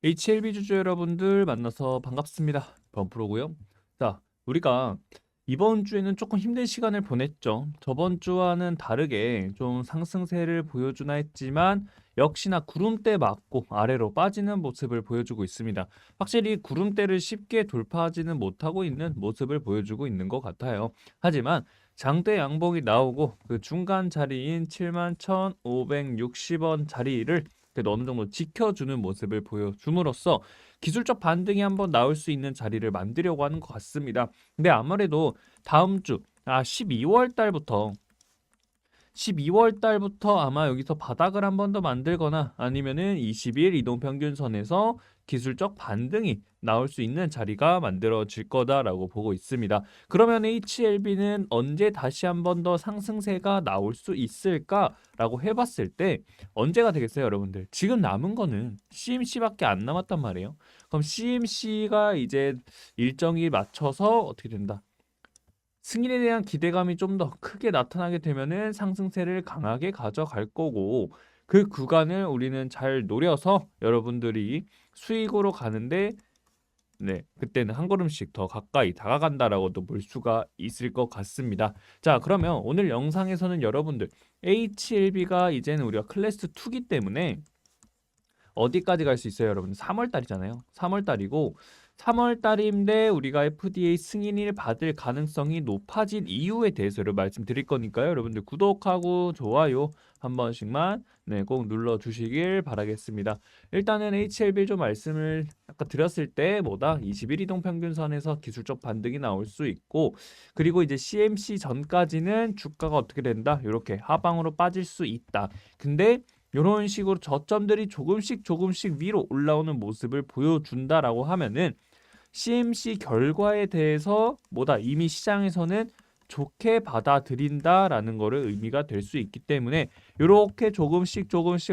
HLB 주주 여러분들 만나서 반갑습니다. 범프로고요. 자, 우리가 이번 주에는 조금 힘든 시간을 보냈죠. 저번 주와는 다르게 좀 상승세를 보여주나 했지만 역시나 구름대 맞고 아래로 빠지는 모습을 보여주고 있습니다. 확실히 구름대를 쉽게 돌파하지는 못하고 있는 모습을 보여주고 있는 것 같아요. 하지만 장대 양봉이 나오고 그 중간 자리인 71,560원 자리를 그래도 어느 정도 지켜주는 모습을 보여줌으로써 기술적 반등이 한번 나올 수 있는 자리를 만들려고 하는 것 같습니다. 근데 아무래도 다음 주 12월 달부터 아마 여기서 바닥을 한 번 더 만들거나 아니면은 20일 이동평균선에서 기술적 반등이 나올 수 있는 자리가 만들어질 거다라고 보고 있습니다. 그러면 HLB는 언제 다시 한 번 더 상승세가 나올 수 있을까라고 해봤을 때 언제가 되겠어요, 여러분들? 지금 남은 거는 CMC밖에 안 남았단 말이에요. 그럼 CMC가 이제 일정이 맞춰서 어떻게 된다? 승인에 대한 기대감이 좀 더 크게 나타나게 되면은 상승세를 강하게 가져갈 거고 그 구간을 우리는 잘 노려서 여러분들이 수익으로 가는데 그때는 한 걸음씩 더 가까이 다가간다라고도 볼 수가 있을 것 같습니다. 자, 그러면 오늘 영상에서는 여러분들 HLB가 이제는 우리가 클래스 2기 때문에 어디까지 갈 수 있어요, 여러분? 3월 달이잖아요. 3월 달이고 3월 달인데 우리가 FDA 승인을 받을 가능성이 높아진 이유에 대해서를 말씀드릴 거니까요. 여러분들 구독하고 좋아요 한 번씩만 꼭 눌러 주시길 바라겠습니다. 일단은 HLB 좀 말씀을 아까 드렸을 때 뭐다? 21 이동 평균선에서 기술적 반등이 나올 수 있고 그리고 이제 CMC 전까지는 주가가 어떻게 된다? 이렇게 하방으로 빠질 수 있다. 근데 이런 식으로 저점들이 조금씩 위로 올라오는 모습을 보여준다라고 하면은 CMC 결과에 대해서 뭐다 이미 시장에서는 좋게 받아들인다라는 거를 의미가 될 수 있기 때문에 이렇게 조금씩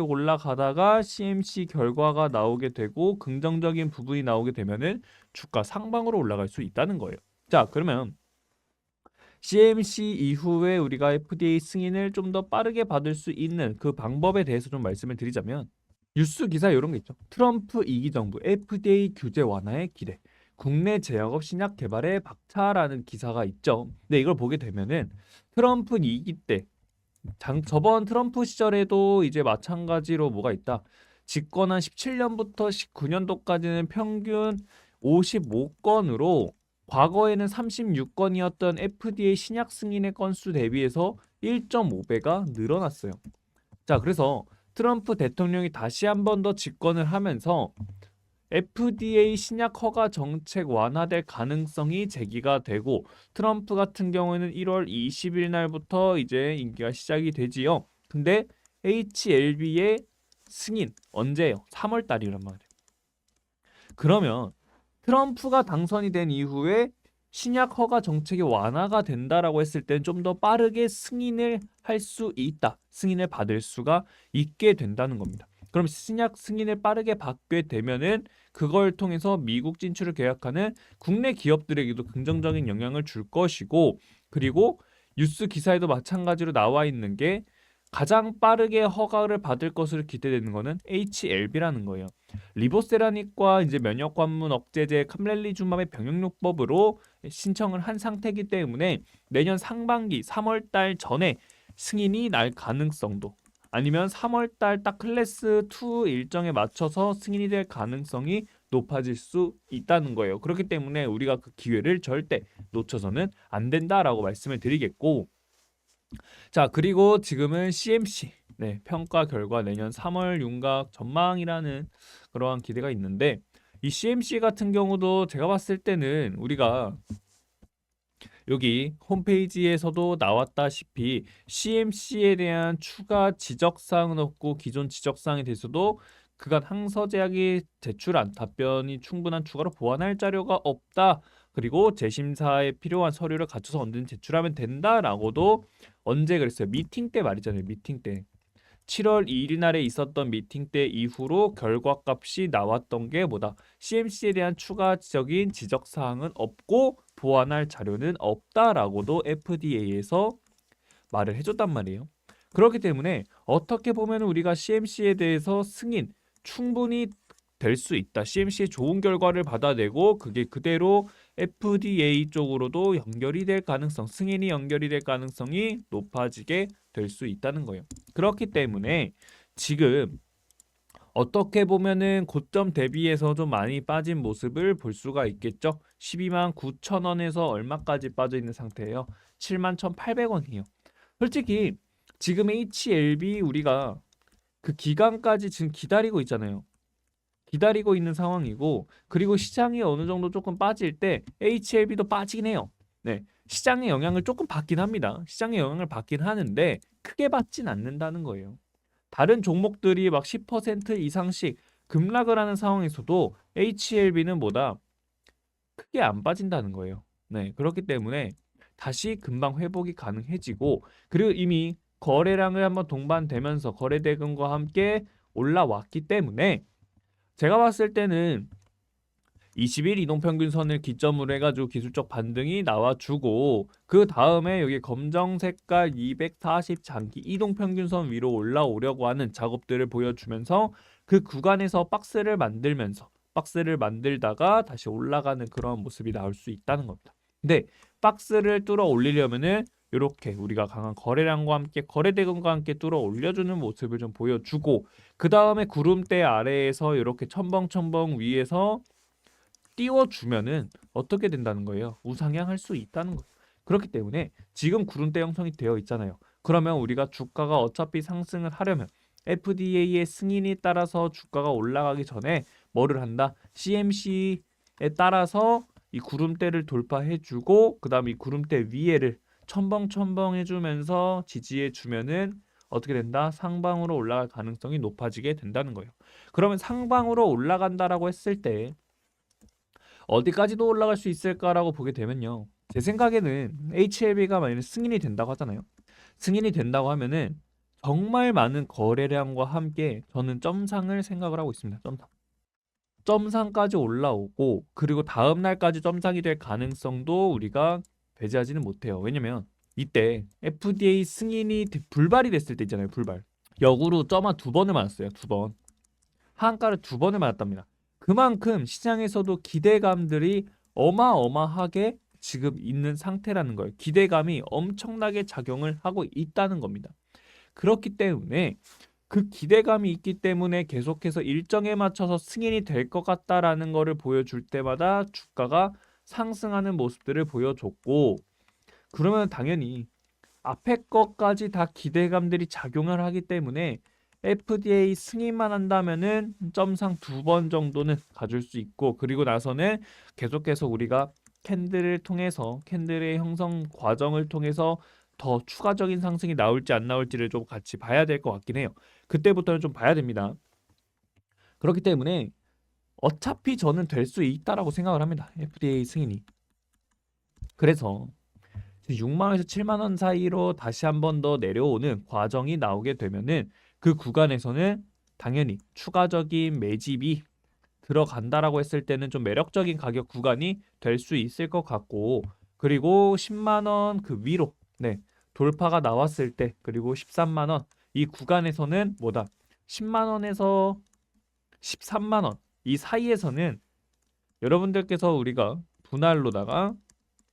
올라가다가 CMC 결과가 나오게 되고 긍정적인 부분이 나오게 되면은 주가 상방으로 올라갈 수 있다는 거예요. 자, 그러면 CMC 이후에 우리가 FDA 승인을 좀 더 빠르게 받을 수 있는 그 방법에 대해서 좀 말씀을 드리자면 뉴스 기사 이런 게 있죠. 트럼프 2기 정부 FDA 규제 완화에 기대. 국내 제약업 신약 개발에 박차라는 기사가 있죠. 근데 이걸 보게 되면은 트럼프 2기 때 저번 트럼프 시절에도 이제 마찬가지로 뭐가 있다. 집권한 17년부터 19년도까지는 평균 55건으로 과거에는 36건이었던 FDA 신약 승인의 건수 대비해서 1.5배가 늘어났어요. 자, 그래서 트럼프 대통령이 다시 한 번 더 집권을 하면서 FDA 신약 허가 정책 완화될 가능성이 제기가 되고 트럼프 같은 경우에는 1월 20일 날부터 이제 임기가 시작이 되지요. 근데 HLB의 승인 언제예요? 3월 달이란 말이에요. 그러면 트럼프가 당선이 된 이후에 신약 허가 정책이 완화가 된다라고 했을 땐 좀 더 빠르게 승인을 할 수 있다. 승인을 받을 수가 있게 된다는 겁니다. 그럼 신약 승인을 빠르게 받게 되면은 그걸 통해서 미국 진출을 계약하는 국내 기업들에게도 긍정적인 영향을 줄 것이고 그리고 뉴스 기사에도 마찬가지로 나와 있는 게 가장 빠르게 허가를 받을 것으로 기대되는 거는 HLB라는 거예요. 리보세라닉과 이제 면역 관문 억제제 캄렐리주맘의 병역요법으로 신청을 한 상태이기 때문에 내년 상반기 3월 달 전에 승인이 날 가능성도 아니면 3월 달 딱 클래스 2 일정에 맞춰서 승인이 될 가능성이 높아질 수 있다는 거예요. 그렇기 때문에 우리가 그 기회를 절대 놓쳐서는 안 된다라고 말씀을 드리겠고 자, 그리고 지금은 CMC 평가 결과 내년 3월 윤곽 전망이라는 그러한 기대가 있는데 이 CMC 같은 경우도 제가 봤을 때는 우리가 여기 홈페이지에서도 나왔다시피 CMC에 대한 추가 지적사항은 없고 기존 지적사항에 대해서도 그간 항서제약이 제출한 답변이 충분한 추가로 보완할 자료가 없다. 그리고 재심사에 필요한 서류를 갖춰서 언제든 제출하면 된다라고도 언제 그랬어요? 미팅 때 말이잖아요. 미팅 때. 7월 2일 날에 있었던 미팅 때 이후로 결과값이 나왔던 게 뭐다? CMC에 대한 추가적인 지적 사항은 없고 보완할 자료는 없다라고도 FDA에서 말을 해줬단 말이에요. 그렇기 때문에 어떻게 보면 우리가 CMC에 대해서 승인 충분히 될 수 있다. CMC의 좋은 결과를 받아내고 그게 그대로 FDA 쪽으로도 연결이 될 가능성, 승인이 연결이 될 가능성이 높아지게 될 수 있다는 거예요. 그렇기 때문에 지금 어떻게 보면은 고점 대비해서 좀 많이 빠진 모습을 볼 수가 있겠죠. 12만 9천 원에서 얼마까지 빠져 있는 상태예요. 7만 1,800원이에요. 솔직히 지금 HLB 우리가 그 기간까지 지금 기다리고 있잖아요. 기다리고 있는 상황이고, 그리고 시장이 어느 정도 조금 빠질 때 HLB도 빠지긴 해요. 네, 시장의 영향을 조금 받긴 합니다. 시장의 영향을 받긴 하는데 크게 받진 않는다는 거예요. 다른 종목들이 막 10% 이상씩 급락을 하는 상황에서도 HLB는 뭐다? 크게 안 빠진다는 거예요. 네, 그렇기 때문에 다시 금방 회복이 가능해지고, 그리고 이미 거래량을 한번 동반되면서 거래대금과 함께 올라왔기 때문에 제가 봤을 때는 20일 이동평균선을 기점으로 해가지고 기술적 반등이 나와주고, 그 다음에 여기 검정 색깔 240 장기 이동평균선 위로 올라오려고 하는 작업들을 보여주면서 그 구간에서 박스를 만들다가 다시 올라가는 그런 모습이 나올 수 있다는 겁니다. 근데 박스를 뚫어 올리려면은 이렇게 우리가 강한 거래량과 함께 거래대금과 함께 뚫어 올려주는 모습을 좀 보여주고, 그 다음에 구름대 아래에서 이렇게 첨벙첨벙 위에서 띄워주면은 어떻게 된다는 거예요? 우상향할 수 있다는 거예요. 그렇기 때문에 지금 구름대 형성이 되어 있잖아요. 그러면 우리가 주가가 어차피 상승을 하려면 FDA의 승인이 따라서 주가가 올라가기 전에 뭐를 한다? CMC에 따라서 이 구름대를 돌파해주고, 그 다음 이 구름대 위에를 첨벙첨벙 해주면서 지지해주면은 어떻게 된다? 상방으로 올라갈 가능성이 높아지게 된다는 거예요. 그러면 상방으로 올라간다라고 했을 때 어디까지도 올라갈 수 있을까라고 보게 되면요, 제 생각에는 HLB가 만약에 승인이 된다고 하잖아요. 승인이 된다고 하면은 정말 많은 거래량과 함께 저는 점상을 생각을 하고 있습니다. 점상까지 올라오고, 그리고 다음 날까지 점상이 될 가능성도 우리가 배제하지는 못해요. 왜냐면 이때 FDA 승인이 불발이 됐을 때 있잖아요. 불발. 역으로 점화 2번을 맞았어요. 2번. 하한가를 2번을 맞았답니다. 그만큼 시장에서도 기대감들이 어마어마하게 지금 있는 상태라는 거예요. 기대감이 엄청나게 작용을 하고 있다는 겁니다. 그렇기 때문에 그 기대감이 있기 때문에 계속해서 일정에 맞춰서 승인이 될 것 같다라는 거를 보여줄 때마다 주가가 상승하는 모습들을 보여줬고, 그러면 당연히 앞에 것까지 다 기대감들이 작용을 하기 때문에 FDA 승인만 한다면은 점상 2번 정도는 가줄 수 있고, 그리고 나서는 계속해서 우리가 캔들의 형성 과정을 통해서 더 추가적인 상승이 나올지 안 나올지를 좀 같이 봐야 될 것 같긴 해요. 그때부터는 좀 봐야 됩니다. 그렇기 때문에 어차피 저는 될 수 있다라고 생각을 합니다. FDA 승인이. 그래서 6만 원에서 7만 원 사이로 다시 한 번 더 내려오는 과정이 나오게 되면은 그 구간에서는 당연히 추가적인 매집이 들어간다라고 했을 때는 좀 매력적인 가격 구간이 될 수 있을 것 같고, 그리고 10만 원 그 위로 돌파가 나왔을 때, 그리고 13만 원 이 구간에서는 뭐다? 10만 원에서 13만 원 이 사이에서는 여러분들께서 우리가 분할로다가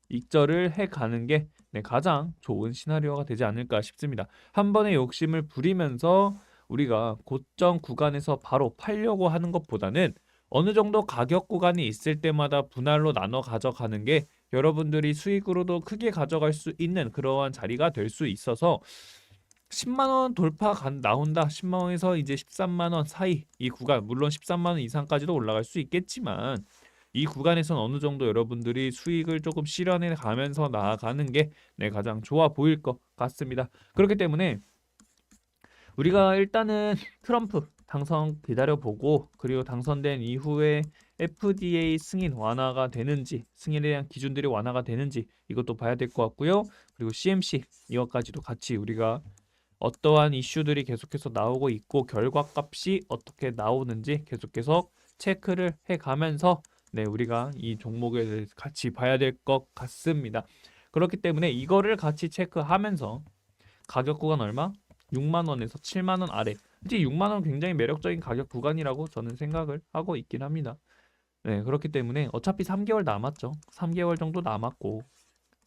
익절을 해가는 게 가장 좋은 시나리오가 되지 않을까 싶습니다. 한 번에 욕심을 부리면서 우리가 고점 구간에서 바로 팔려고 하는 것보다는 어느 정도 가격 구간이 있을 때마다 분할로 나눠 가져가는 게 여러분들이 수익으로도 크게 가져갈 수 있는 그러한 자리가 될 수 있어서, 10만 원 돌파 나온다. 10만 원에서 이제 13만 원 사이 이 구간, 물론 13만 원 이상까지도 올라갈 수 있겠지만 이 구간에선 어느 정도 여러분들이 수익을 조금 실현해 가면서 나아가는 게 가장 좋아 보일 것 같습니다. 그렇기 때문에 우리가 일단은 트럼프 당선 기다려보고, 그리고 당선된 이후에 FDA 승인 완화가 되는지, 승인에 대한 기준들이 완화가 되는지 이것도 봐야 될 것 같고요. 그리고 CMC 이것까지도 같이 우리가 어떠한 이슈들이 계속해서 나오고 있고 결과값이 어떻게 나오는지 계속해서 체크를 해가면서 우리가 이 종목에 대해서 같이 봐야 될 것 같습니다. 그렇기 때문에 이거를 같이 체크하면서 가격 구간 얼마? 6만 원에서 7만 원 아래 솔직히 6만 원 굉장히 매력적인 가격 구간이라고 저는 생각을 하고 있긴 합니다. 네, 그렇기 때문에 어차피 3개월 남았죠. 3개월 정도 남았고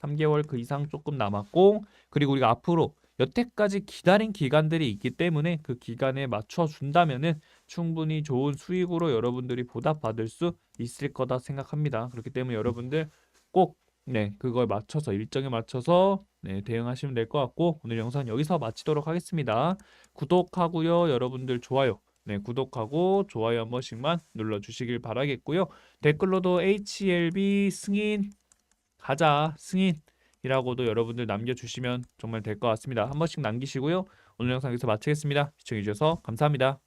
3개월 그 이상 조금 남았고 그리고 우리가 앞으로 여태까지 기다린 기간들이 있기 때문에 그 기간에 맞춰 준다면은 충분히 좋은 수익으로 여러분들이 보답받을 수 있을 거다 생각합니다. 그렇기 때문에 여러분들 꼭 네, 그걸 맞춰서 일정에 맞춰서 네, 대응하시면 될 것 같고 오늘 영상 여기서 마치도록 하겠습니다. 구독하고요. 여러분들 좋아요. 네, 구독하고 좋아요 한 번씩만 눌러주시길 바라겠고요. 댓글로도 HLB 승인 가자 승인이라고도 여러분들 남겨주시면 정말 될 것 같습니다. 한 번씩 남기시고요. 오늘 영상 여기서 마치겠습니다. 시청해주셔서 감사합니다.